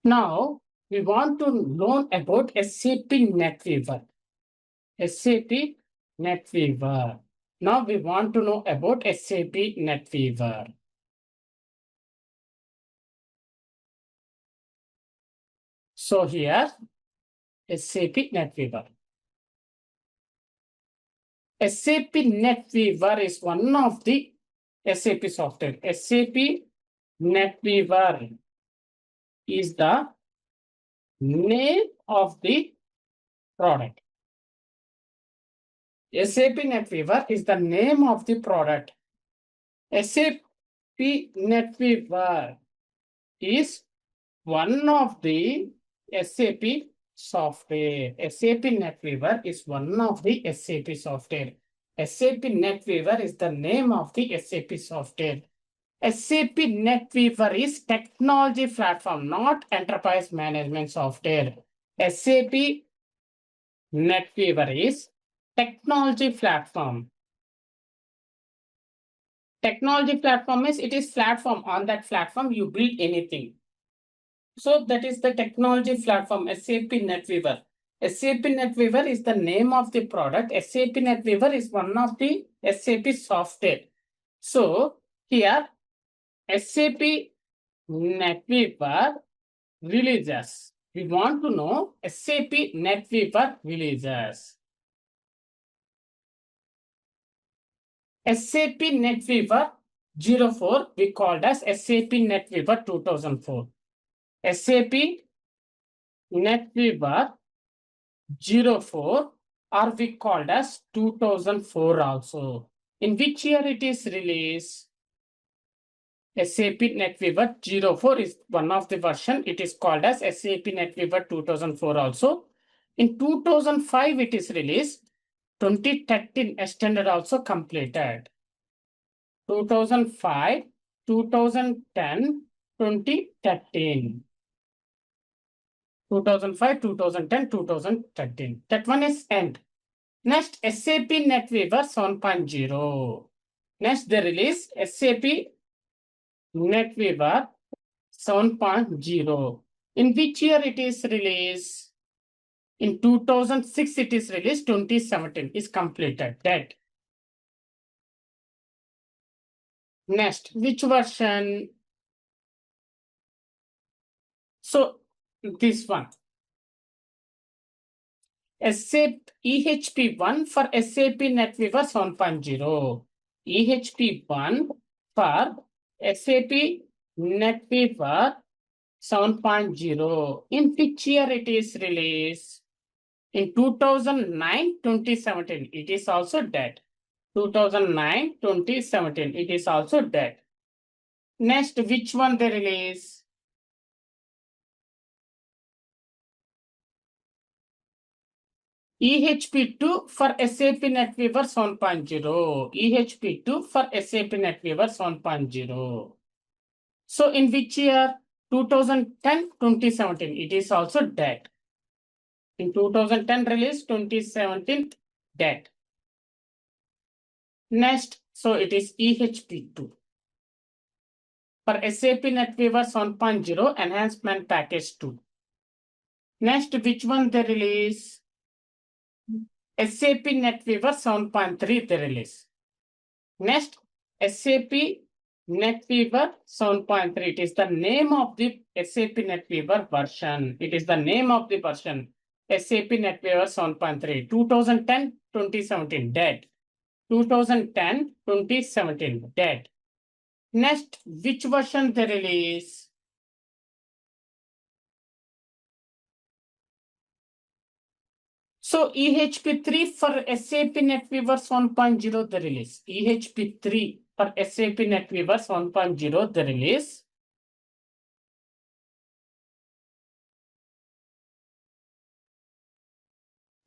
Now, we want to learn about SAP NetWeaver. SAP NetWeaver. Now, we want to know about SAP NetWeaver. So here, SAP NetWeaver. SAP NetWeaver is one of the SAP software. SAP NetWeaver is the name of the product. SAP NetWeaver is the name of the product. SAP NetWeaver is one of the SAP software. SAP NetWeaver is one of the SAP software. SAP NetWeaver is the name of the SAP software. SAP NetWeaver is technology platform, not enterprise management software. SAP NetWeaver is technology platform. Technology platform is it is platform. On that platform, you build anything. So that is the technology platform, SAP NetWeaver. SAP NetWeaver is the name of the product. SAP NetWeaver is one of the SAP software. So here, SAP NetWeaver releases. We want to know SAP NetWeaver releases. SAP NetWeaver 04 we called as SAP NetWeaver 2004. SAP NetWeaver 04 or we called as 2004 also. In which year it is released? SAP NetWeaver 04 is one of the version. It is called as SAP NetWeaver 2004 also. In 2005 it is released. 2013 extended also completed. 2005, 2010, 2013. 2005, 2010, 2013. That one is end. Next, SAP NetWeaver 7.0. Next, they release SAP NetWeaver 7.0. In which year it is released? In 2006 it is released, 2017 is completed. That. Next, which version? So, this one. SAP EHP1 for SAP NetWeaver 7.0. EHP1 for SAP NetWeaver 7.0. In which year it is released? In 2009, 2017. It is also dead. 2009, 2017. It is also dead. Next, which one they release? EHP2 for SAP NetWeaver 7.0. EHP2 for SAP NetWeaver 7.0. So in which year? 2010, 2017. It is also dead. In 2010 release, 2017 dead. Next, so it is EHP2. For SAP NetWeaver 7.0 enhancement package 2. Next, which one they release? SAP NetWeaver 7.3 they release. Next, SAP NetWeaver 7.3. It is the name of the SAP NetWeaver version. It is the name of the version. SAP NetWeaver 7.3. 2010, 2017 dead. 2010, 2017 dead. Next, which version they release? So EHP3 for SAP NetWeaver 1.0 the release. EHP3 for SAP NetWeaver 1.0 the release.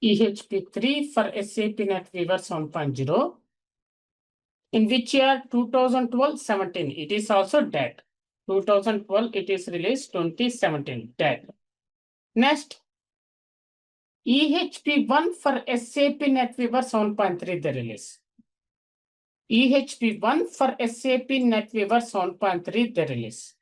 EHP3 for SAP NetWeaver 1.0. In which year? 2012, 17. It is also dead. 2012 it is released, 2017 dead. Next, EHP1 for SAP NetWeaver 7.3 the release. EHP1 for SAP NetWeaver 7.3 the release.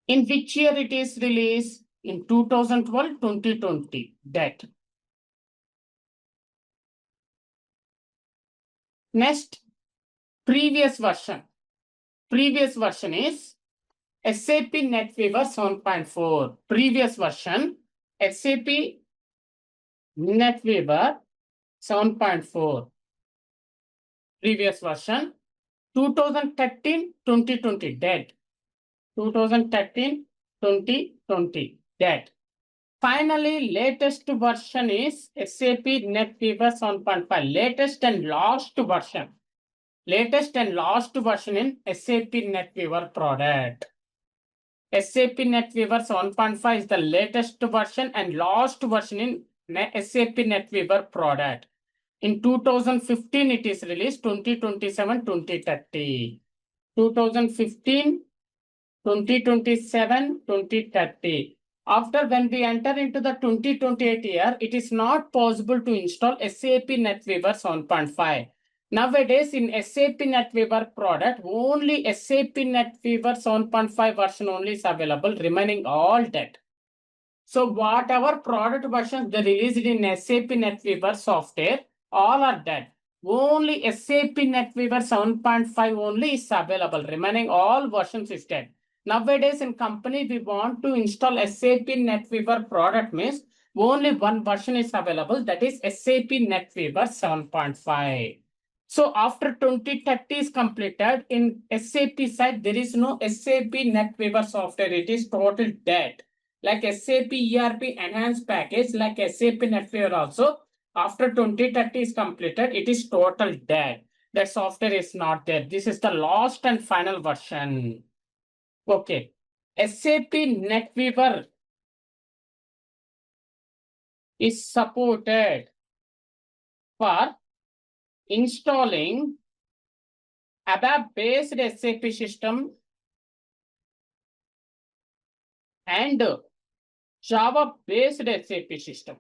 In which year it is released? In 2012, 2020. That. Next, previous version. Previous version is SAP NetWeaver 7.4. Previous version, SAP NetWeaver 7.4. Previous version, 2013, 2020. Dead. 2013, 2020. Dead. Finally, latest version is SAP NetWeaver 7.5. Latest and last version. Latest and last version in SAP NetWeaver product. SAP NetWeaver 7.5 is the latest version and last version in SAP NetWeaver product. In 2015, it is released 2027, 2030. 2015, 2027, 2030. After when we enter into the 2028 year, it is not possible to install SAP NetWeaver 7.5. Nowadays, in SAP NetWeaver product, only SAP NetWeaver 7.5 version only is available, remaining all dead. So whatever product versions they released in SAP NetWeaver software, all are dead. Only SAP NetWeaver 7.5 only is available, remaining all versions is dead. Nowadays in company, we want to install SAP NetWeaver product means only one version is available, that is SAP NetWeaver 7.5. So after 2030 is completed, in SAP side, there is no SAP NetWeaver software. It is totally dead. Like SAP ERP enhanced package, like SAP NetWeaver also, after 2030 is completed, it is total dead. That software is not there. This is the last and final version. Okay. SAP NetWeaver is supported for installing ABAP-based SAP system and Java-based SAP system.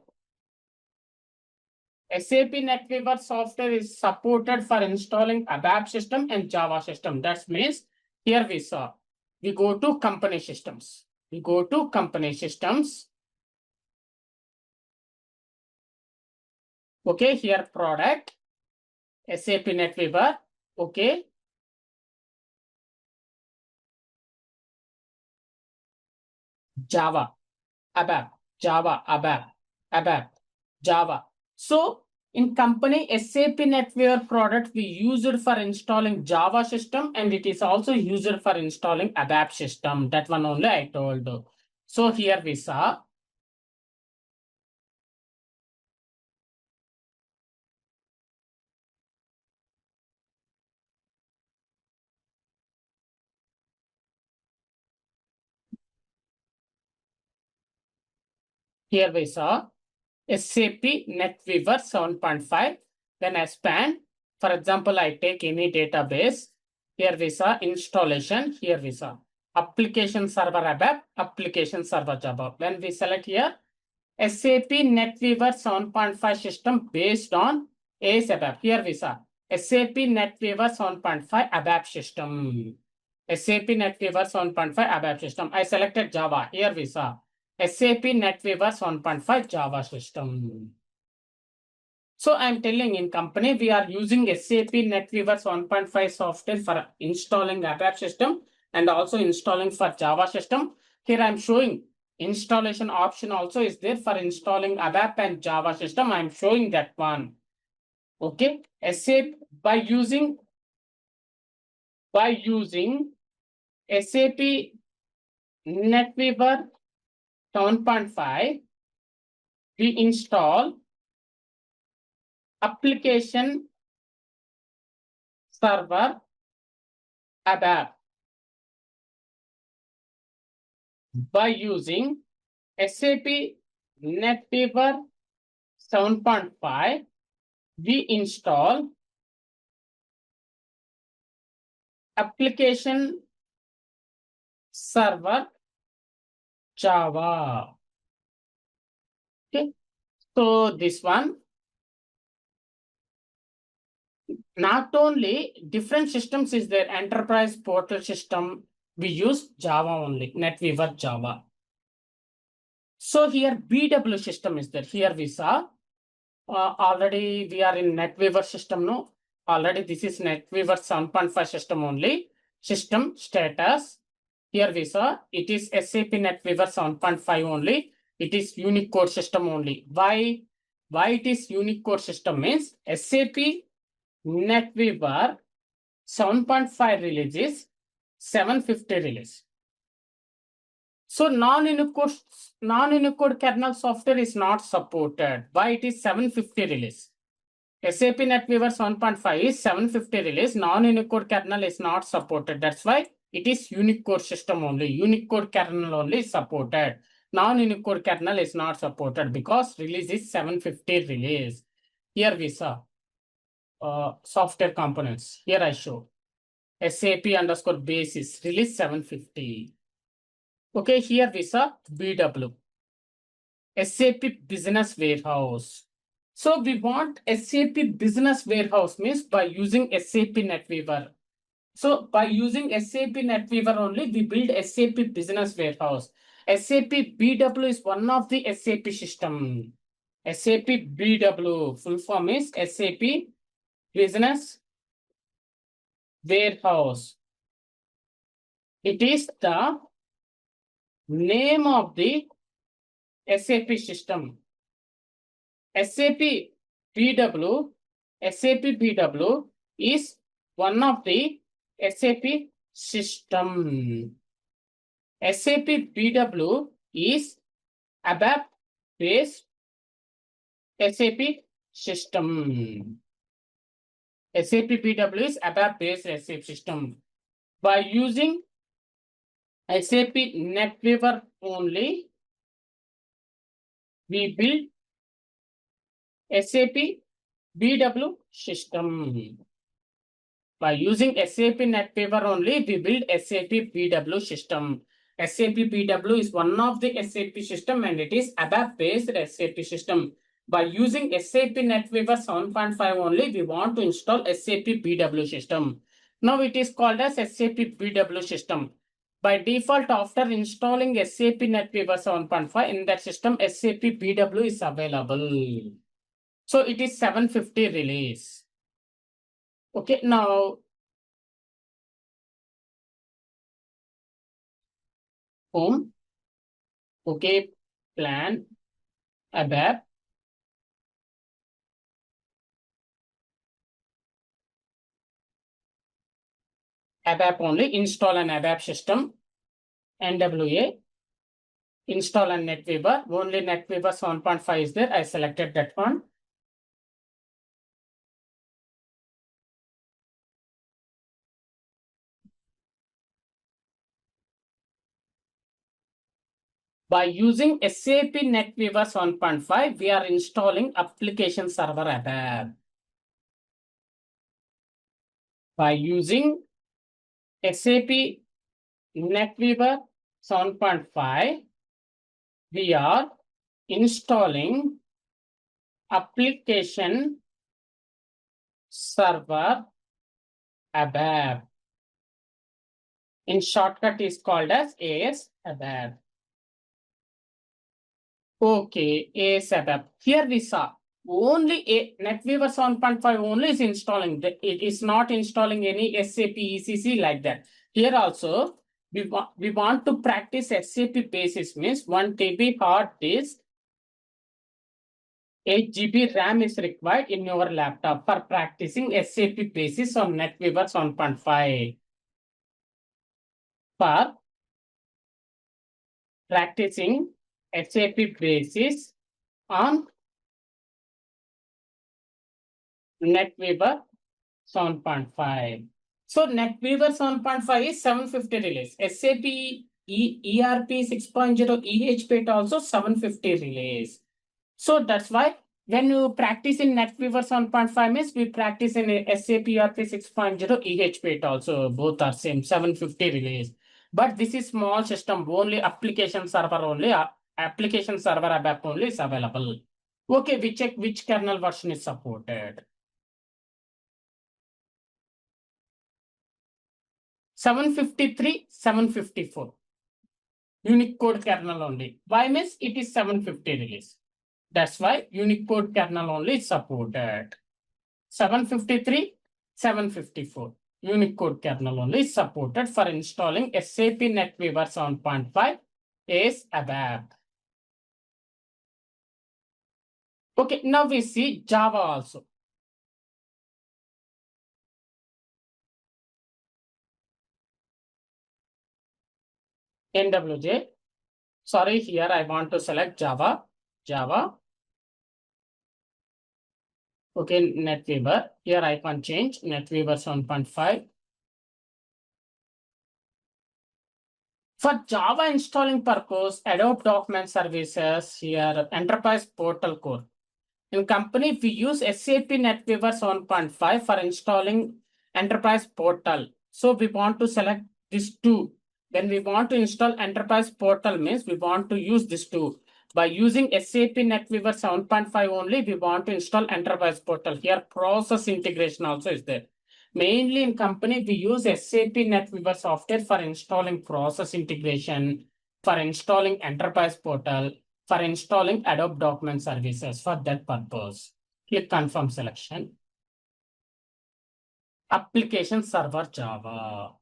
SAP NetWeaver software is supported for installing ABAP system and Java system. That means here we saw. We go to company systems. We go to company systems. Okay, here product, SAP NetWeaver. Okay. Java, ABAP, Java, ABAP, ABAP, Java. So in company SAP NetWeaver product, we use it for installing Java system and it is also used for installing ABAP system. That one only I told. So here we saw. Here we saw SAP NetWeaver 7.5. Then I span. For example, I take any database. Here we saw installation. Here we saw application server ABAP, application server Java. When we select here, SAP NetWeaver 7.5 system based on ACE ABAP. Here we saw SAP NetWeaver 7.5 ABAP system. SAP NetWeaver 7.5 ABAP system. I selected Java. Here we saw SAP NetWeaver 7.5 Java system. So I'm telling in company, we are using SAP NetWeaver 7.5 software for installing ABAP system and also installing for Java system. Here I'm showing installation option also is there for installing ABAP and Java system. I'm showing that one. Okay. SAP by using SAP NetWeaver 7.5, we install application server ABAP. By using SAP NetWeaver 7.5, we install application server Java. Okay, so this one, not only different systems is there, enterprise portal system, We use Java only, NetWeaver Java. So here BW system is there. Here we saw already we are in NetWeaver system. No, already this is NetWeaver 7.5 system only. System status. Here we saw it is SAP NetWeaver 7.5 only. It is Unicode system only. Why? Why it is Unicode system means SAP NetWeaver 7.5 release is 750 release. So non-Unicode kernel software is not supported. Why it is 750 release? SAP NetWeaver 7.5 is 750 release. Non-Unicode kernel is not supported. That's why it is Unicode system only. Unicode kernel only is supported. Non-Unicode kernel is not supported because release is 750 release. Here we saw software components. Here I show SAP underscore basis release 750. Okay, here we saw BW, SAP Business Warehouse. So we want SAP Business Warehouse means by using SAP NetWeaver. So by using SAP NetWeaver only, we build SAP Business Warehouse. SAP BW is one of the SAP system. SAP BW, full form is SAP Business Warehouse. It is the name of the SAP system. SAP BW is one of the SAP system. SAP BW is ABAP based SAP system. SAP BW is ABAP based SAP system. By using SAP NetWeaver only, we build SAP BW system. By using SAP NetWeaver only, we build SAP BW system. SAP BW is one of the SAP system and it is ABAP based SAP system. By using SAP NetWeaver 7.5 only, we want to install SAP BW system. Now it is called as SAP BW system. By default, after installing SAP NetWeaver 7.5 in that system, SAP BW is available. So it is 750 release. Okay, now home. Okay, plan, ABAP. ABAP only, install an ABAP system, NWA, install an NetWeaver, only NetWeaver 7.5 is there, I selected that one. By using SAP NetWeaver 7.5, we are installing application server ABAP. By using SAP NetWeaver 7.5, we are installing application server ABAP. In shortcut is called as AS ABAP. Okay, AS ABAP. Here we saw only NetWeaver 7.5 only is installing. It is not installing any SAP ECC like that. Here also, we want to practice SAP basis means 1 TB hard disk, 8 GB RAM is required in your laptop for practicing SAP basis on NetWeaver 7.5. For practicing SAP basis on NetWeaver 7.5. So NetWeaver 7.5 is 750 release. SAP ERP 6.0 EHP also 750 release. So that's why when you practice in NetWeaver 7.5 means we practice in SAP ERP 6.0 EHP also. Both are same 750 release. But this is small system, only application server only. Application server ABAP only is available. Okay, we check which kernel version is supported. 753, 754. Unicode kernel only. Why means it is 750 release. That's why Unicode kernel only is supported. 753, 754. Unicode kernel only is supported for installing SAP NetWeaver 7.5 as ABAP. Okay, now we see Java also. NWJ. Sorry, here I want to select Java. Java. Okay, NetWeaver. Here I can change NetWeaver 7.5. For Java installing purpose, Adobe Document Services, here Enterprise Portal Core. In company, we use SAP NetWeaver 7.5 for installing Enterprise Portal. So we want to select these two. When we want to install Enterprise Portal means we want to use this two. By using SAP NetWeaver 7.5 only, we want to install Enterprise Portal. Here process integration also is there. Mainly in company, we use SAP NetWeaver software for installing process integration, for installing Enterprise Portal, for installing Adobe Document Services. For that purpose, click Confirm selection. Application Server Java.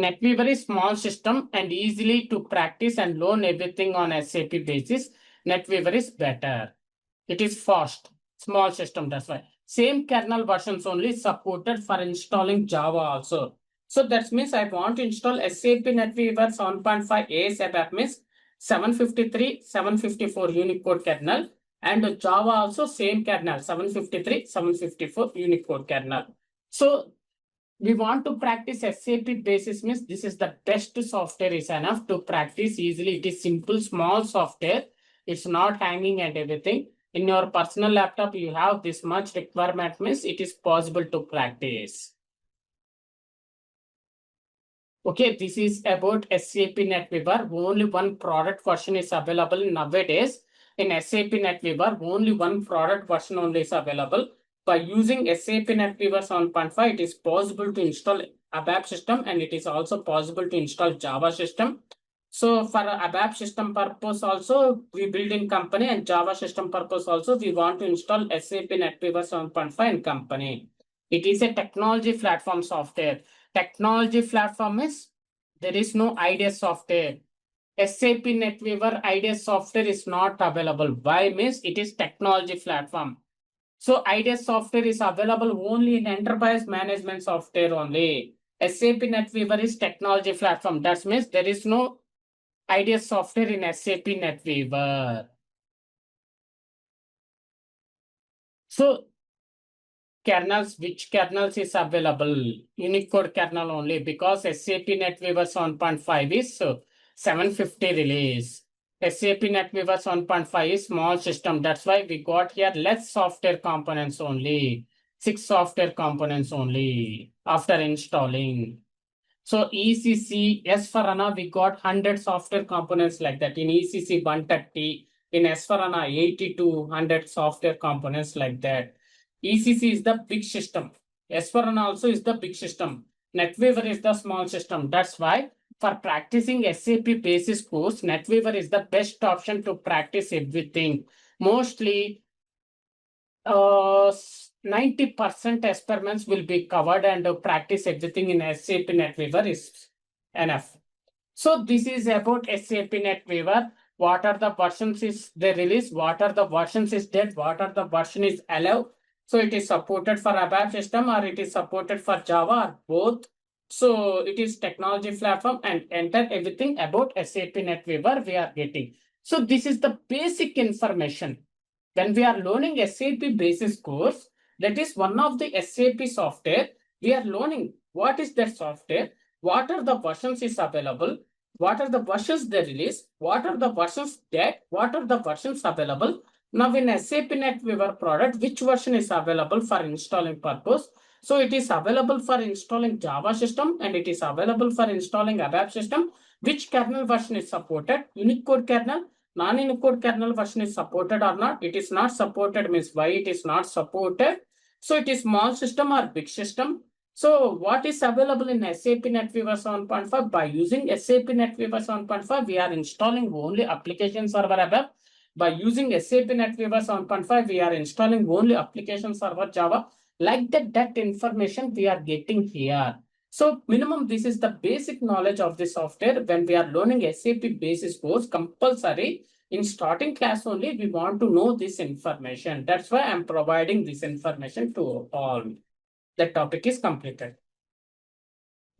NetWeaver is small system and easily to practice and learn everything on SAP basis. NetWeaver is better. It is fast, small system, that's why. Same kernel versions only supported for installing Java also. So that means I want to install SAP NetWeaver 7.5 ASAP means 753, 754 Unicode kernel and Java also same kernel 753, 754 Unicode kernel. So we want to practice SAP basis means this is the best software is enough to practice easily. It is simple, small software. It's not hanging and everything. In your personal laptop, you have this much requirement means it is possible to practice. Okay, this is about SAP NetWeaver. Only one product version is available nowadays. In SAP NetWeaver, only one product version only is available. By using SAP NetWeaver 7.5, it is possible to install ABAP system and it is also possible to install Java system. So for ABAP system purpose also, we build in company and Java system purpose also, we want to install SAP NetWeaver 7.5 in company. It is a technology platform software. Technology platform is, there is no IDS software. SAP NetWeaver IDS software is not available. Why means it is technology platform. So IDS software is available only in enterprise management software only. SAP NetWeaver is technology platform. That means there is no IDS software in SAP NetWeaver. So kernels, which kernels is available? Unicode kernel only because SAP NetWeaver 7.5 is 750 release. SAP NetWeaver 7.5 is small system. That's why we got here less software components only. 6 software components only after installing. So ECC, S4HANA, we got 100 software components like that. In ECC 130, in S4HANA 80 to 100 software components like that. ECC is the big system. S4HANA also is the big system. NetWeaver is the small system. That's why for practicing SAP basis course, NetWeaver is the best option to practice everything. Mostly 90% experiments will be covered and practice everything in SAP NetWeaver is enough. So this is about SAP NetWeaver. What are the versions is they release? What are the versions is dead? What are the version is allowed? So it is supported for ABAP system or it is supported for Java or both. So it is technology platform and enter everything about SAP NetWeaver we are getting. So this is the basic information. When we are learning SAP basis course, that is one of the SAP software. We are learning what is that software, what are the versions is available, what are the versions they release, what are the versions dead, what are the versions available. Now in SAP NetWeaver product, which version is available for installing purpose? So it is available for installing Java system and it is available for installing ABAP system. Which kernel version is supported? Unicode kernel. Non-Unicode kernel version is supported or not? It is not supported means why it is not supported? So it is small system or big system. So what is available in SAP NetWeaver 7.5? By using SAP NetWeaver 7.5, we are installing only application server above. By using SAP NetWeaver 7.5, we are installing only application server Java. Like that information we are getting here. So minimum, this is the basic knowledge of the software. When we are learning SAP basis course, compulsory in starting class only, we want to know this information. That's why I'm providing this information to all. The topic is completed.